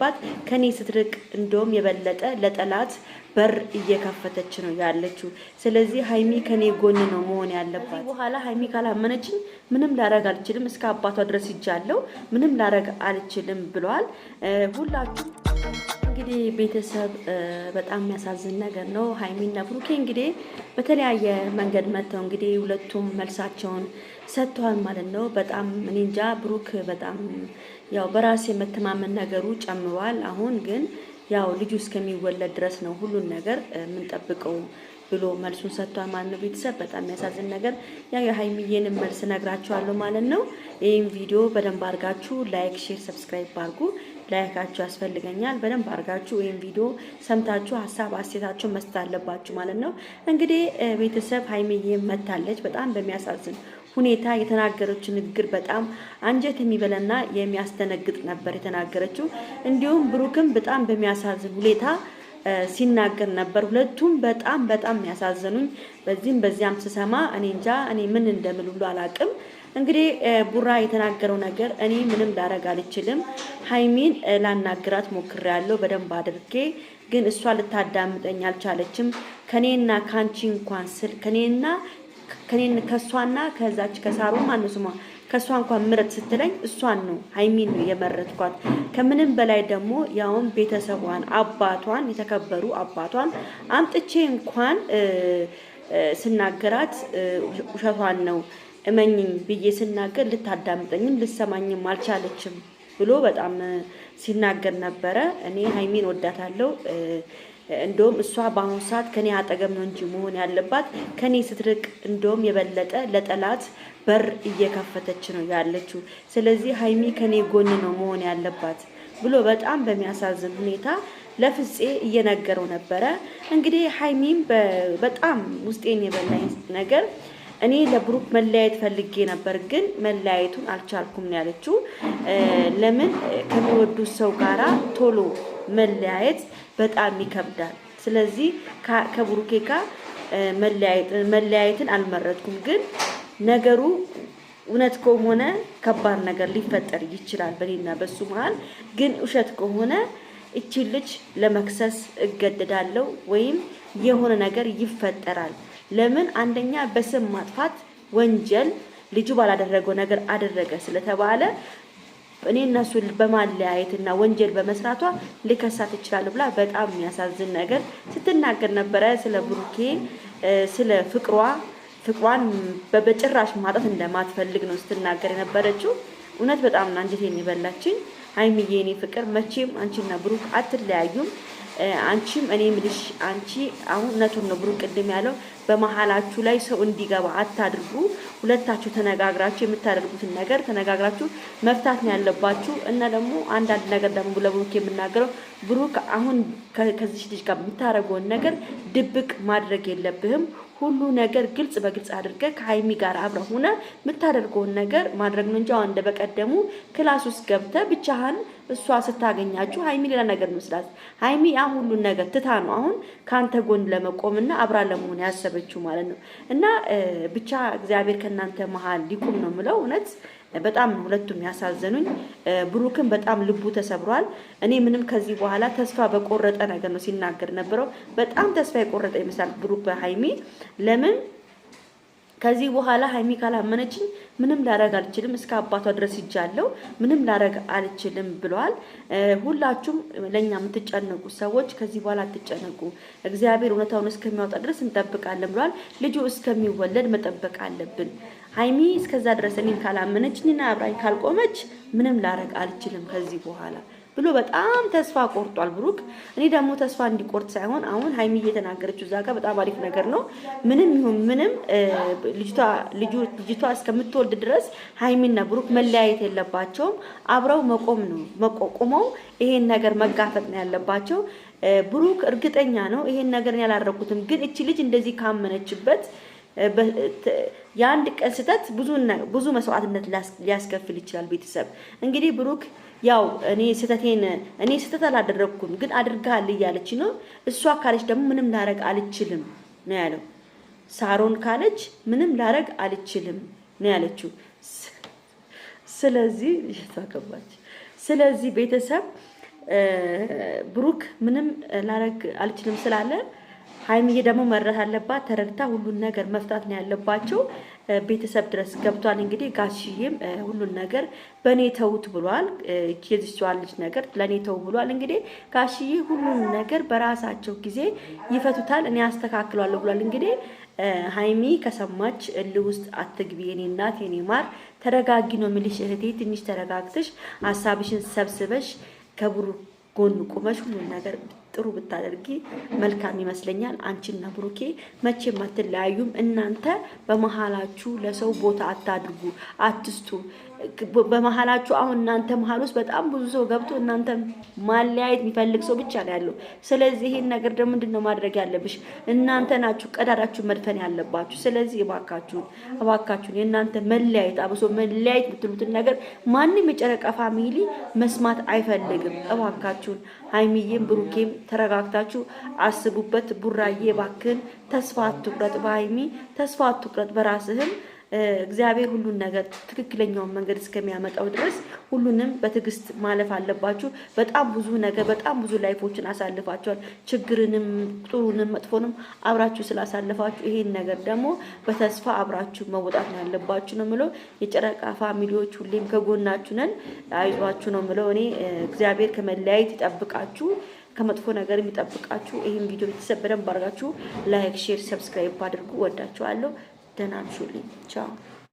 ያለባት ከኔ ስትርቅ እንደውም የበለጠ ለጠላት በር እየከፈተች ነው ያለችው። ስለዚህ ሃይሚ ከኔ ጎን ነው መሆን ያለባት። በኋላ ሃይሚ ካላመነችኝ ምንም ላረግ አልችልም፣ እስከ አባቷ ድረስ ይጃለው፣ ምንም ላረግ አልችልም ብለዋል። ሁላችሁ እንግዲህ ቤተሰብ በጣም የሚያሳዝን ነገር ነው። ሃይሚና ብሩኬ እንግዲህ በተለያየ መንገድ መተው እንግዲህ ሁለቱም መልሳቸውን ሰጥተዋል ማለት ነው። በጣም እኔ እንጃ ብሩክ በጣም ያው በራስ የመተማመን ነገሩ ጨምሯል። አሁን ግን ያው ልጁ እስከሚወለድ ድረስ ነው ሁሉን ነገር የምንጠብቀው ብሎ መልሱን ሰጥቷል ማለት ነው። ቤተሰብ በጣም የሚያሳዝን ነገር ያው የሃይሚዬን መልስ ነግራችኋለሁ ማለት ነው። ይሄን ቪዲዮ በደንብ አድርጋችሁ ላይክ፣ ሼር፣ ሰብስክራይብ አድርጉ። ላይካችሁ ያስፈልገኛል። በደንብ አድርጋችሁ ይሄን ቪዲዮ ሰምታችሁ ሀሳብ አስተያየታችሁን መስጠት አለባችሁ ማለት ነው። እንግዲህ ቤተሰብ ሃይሚዬ መታለች። በጣም በሚያሳዝን ሁኔታ የተናገረችው ንግግር በጣም አንጀት የሚበላና የሚያስደነግጥ ነበር የተናገረችው። እንዲሁም ብሩክም በጣም በሚያሳዝን ሁኔታ ሲናገር ነበር። ሁለቱም በጣም የሚያሳዝኑኝ በዚህም በዚያም ስሰማ እኔ እንጃ እኔ ምን እንደምል ሁሉ አላቅም። እንግዲህ ቡራ የተናገረው ነገር እኔ ምንም ላረግ አልችልም፣ ሃይሚን ላናግራት ሞክሬያለሁ በደንብ አድርጌ፣ ግን እሷ ልታዳምጠኝ አልቻለችም። ከኔና ካንቺ እንኳን ስል ከሷና ከዛች ከሳሩ ማነው ስሟ ከሷ እንኳን ምረጥ ስትለኝ እሷን ነው ሃይሚን ነው የመረጥኳት። ከምንም በላይ ደግሞ ያውን ቤተሰቧን አባቷን የተከበሩ አባቷን አምጥቼ እንኳን ስናገራት ውሸቷን ነው እመኝኝ ብዬ ስናገር ልታዳምጠኝም ልሰማኝም አልቻለችም ብሎ በጣም ሲናገር ነበረ። እኔ ሃይሚን ወዳታለሁ። እንደውም እሷ በአሁኑ ሰዓት ከኔ አጠገብ ነው እንጂ መሆን ያለባት ከኔ ስትርቅ እንደውም የበለጠ ለጠላት በር እየከፈተች ነው ያለችው። ስለዚህ ሃይሚ ከኔ ጎን ነው መሆን ያለባት ብሎ በጣም በሚያሳዝን ሁኔታ ለፍፄ እየነገረው ነበረ። እንግዲህ ሃይሚም በጣም ውስጤን የበላኝ ነገር እኔ ለብሩክ መለያየት ፈልጌ ነበር፣ ግን መለያየቱን አልቻልኩም ነው ያለችው። ለምን ከሚወዱት ሰው ጋራ ቶሎ መለያየት በጣም ይከብዳል። ስለዚህ ከብሩኬ ጋር መለያየትን አልመረጥኩም፣ ግን ነገሩ እውነት ከሆነ ከባድ ነገር ሊፈጠር ይችላል በኔና በሱ መሃል። ግን ውሸት ከሆነ እቺ ልጅ ለመክሰስ እገደዳለሁ ወይም የሆነ ነገር ይፈጠራል። ለምን አንደኛ በስም ማጥፋት ወንጀል ልጁ ባላደረገው ነገር አደረገ ስለተባለ እኔ እነሱ በማለያየትና ወንጀል በመስራቷ ሊከሳት ይችላል ብላ በጣም የሚያሳዝን ነገር ስትናገር ነበረ። ስለ ብሩኬ ስለ ፍቅሯን በጭራሽ ማጣት እንደማትፈልግ ነው ስትናገር የነበረችው። እውነት በጣም አንጀቴን የበላችኝ ሃይሚዬ፣ የኔ ፍቅር መቼም አንቺና ብሩክ አትለያዩም። አንቺም እኔ ምልሽ አንቺ አሁን እውነቱን ነው ብሩክ ቅድም ያለው በመሀላችሁ ላይ ሰው እንዲገባ አታድርጉ። ሁለታችሁ ተነጋግራችሁ የምታደርጉትን ነገር ተነጋግራችሁ መፍታት ነው ያለባችሁ። እና ደግሞ አንዳንድ ነገር ደግሞ ለብሩክ የምናገረው ብሩክ አሁን ከዚህ ልጅ ጋር የምታደርገውን ነገር ድብቅ ማድረግ የለብህም። ሁሉ ነገር ግልጽ በግልጽ አድርገህ ከሃይሚ ጋር አብረህ ሆነ የምታደርገውን ነገር ማድረግ ነው እንጂ አሁን እንደበቀደሙ ክላስ ውስጥ ገብተህ ብቻህን እሷ ስታገኛችሁ ሃይሚ ሌላ ነገር መስላት። ሃይሚ ያ ሁሉን ነገር ትታ ነው አሁን ካንተ ጎን ለመቆምና አብራ ለመሆን ያሰበችው ማለት ነው። እና ብቻ እግዚአብሔር ከናንተ መሃል ሊቁም ነው የምለው። እውነት በጣም ሁለቱም ያሳዘኑኝ። ብሩክን በጣም ልቡ ተሰብሯል። እኔ ምንም ከዚህ በኋላ ተስፋ በቆረጠ ነገር ነው ሲናገር ነበረው። በጣም ተስፋ የቆረጠ ይመስላል ብሩክ በሃይሚ። ለምን ከዚህ በኋላ ሃይሚ ካላመነችኝ ምንም ላረግ አልችልም፣ እስከ አባቷ ድረስ ይጃለው፣ ምንም ላረግ አልችልም ብለዋል። ሁላችሁም ለኛ የምትጨነቁ ሰዎች ከዚህ በኋላ አትጨነቁ፣ እግዚአብሔር እውነታውን እስከሚያወጣ ድረስ እንጠብቃለን ብለዋል። ልጁ እስከሚወለድ መጠበቅ አለብን። ሃይሚ እስከዛ ድረስ እኔን ካላመነችኝና አብራኝ ካልቆመች ምንም ላረግ አልችልም ከዚህ በኋላ ብሎ በጣም ተስፋ ቆርጧል ብሩክ። እኔ ደግሞ ተስፋ እንዲቆርጥ ሳይሆን አሁን ሃይሚ እየተናገረችው እዛ ጋር በጣም አሪፍ ነገር ነው። ምንም ይሁን ምንም ልጅቷ እስከምትወልድ ድረስ ሃይሚና ብሩክ መለያየት የለባቸውም። አብረው መቆም ነው መቆቆመው ይሄን ነገር መጋፈጥ ነው ያለባቸው። ብሩክ እርግጠኛ ነው ይሄን ነገር ያላረኩትም፣ ግን እቺ ልጅ እንደዚህ ካመነችበት የአንድ ቀን ስህተት ብዙ መስዋዕትነት ሊያስከፍል ይችላል። ቤተሰብ እንግዲህ ብሩክ ያው እኔ ስህተት አላደረኩም ግን አድርጋል እያለች ነው። እሷ ካለች ደግሞ ምንም ላረግ አልችልም ነው ያለው። ሳሮን ካለች ምንም ላረግ አልችልም ነው ያለችው። ስለዚህ ቤተሰብ ብሩክ ምንም ላረግ አልችልም ስላለ ሀይሚዬ ደግሞ መረዳት አለባት። ተረድታ ሁሉን ነገር መፍታት ነው ያለባቸው። ቤተሰብ ድረስ ገብቷል። እንግዲህ ጋሽዬም ሁሉን ነገር በእኔ ተውት ብሏል። የዚህዋን ልጅ ነገር ለእኔ ተው ብሏል። እንግዲህ ጋሽዬ ሁሉን ነገር በራሳቸው ጊዜ ይፈቱታል፣ እኔ አስተካክሏለሁ ብሏል። እንግዲህ ሀይሚ ከሰማች እልህ ውስጥ አትግቢ የኔ እናት የኔ ማር፣ ተረጋጊ ነው የምልሽ እህቴ። ትንሽ ተረጋግተሽ ሀሳብሽን ሰብስበሽ ከብሩክ ጎን ቁመሽ ሁሉን ነገር ጥሩ ብታደርጊ መልካም ይመስለኛል። አንቺና ብሩኬ መቼም አትለያዩም። እናንተ በመሃላችሁ ለሰው ቦታ አታድርጉ፣ አትስጡ። በመሃላችሁ አሁን እናንተ መሃል ውስጥ በጣም ብዙ ሰው ገብቶ እናንተ ማለያየት የሚፈልግ ሰው ብቻ ነው ያለው። ስለዚህ ይሄን ነገር ደግሞ ምንድነው ማድረግ ያለብሽ? እናንተ ናችሁ ቀዳዳችሁ መድፈን ያለባችሁ። ስለዚህ እባካችሁን የእናንተ መለያየት አብሶ መለያየት የምትሉትን ነገር ማንም የጨረቃ ፋሚሊ መስማት አይፈልግም። እባካችሁን ሀይሚዬም ብሩኬም ተረጋግታችሁ አስቡበት። ቡራዬ እባክህን ተስፋ አትቁረጥ፣ በሀይሚ ተስፋ አትቁረጥ፣ በራስህም እግዚአብሔር ሁሉን ነገር ትክክለኛውን መንገድ እስከሚያመጣው ድረስ ሁሉንም በትዕግስት ማለፍ አለባችሁ። በጣም ብዙ ነገር በጣም ብዙ ላይፎችን አሳልፋችኋል። ችግርንም ጥሩንም መጥፎንም አብራችሁ ስላሳልፋችሁ ይሄን ነገር ደግሞ በተስፋ አብራችሁ መወጣት ነው ያለባችሁ ነው የምለው። የጨረቃ ፋሚሊዎች ሁሌም ከጎናችሁ ነን፣ አይዟችሁ ነው የምለው። እኔ እግዚአብሔር ከመለያየት ይጠብቃችሁ፣ ከመጥፎ ነገር የሚጠብቃችሁ። ይሄን ቪዲዮ ቤተሰብ በደንብ አድርጋችሁ ላይክ፣ ሼር፣ ሰብስክራይብ አድርጉ። ወዳችኋለሁ። ደህና አምሹልኝ። ቻው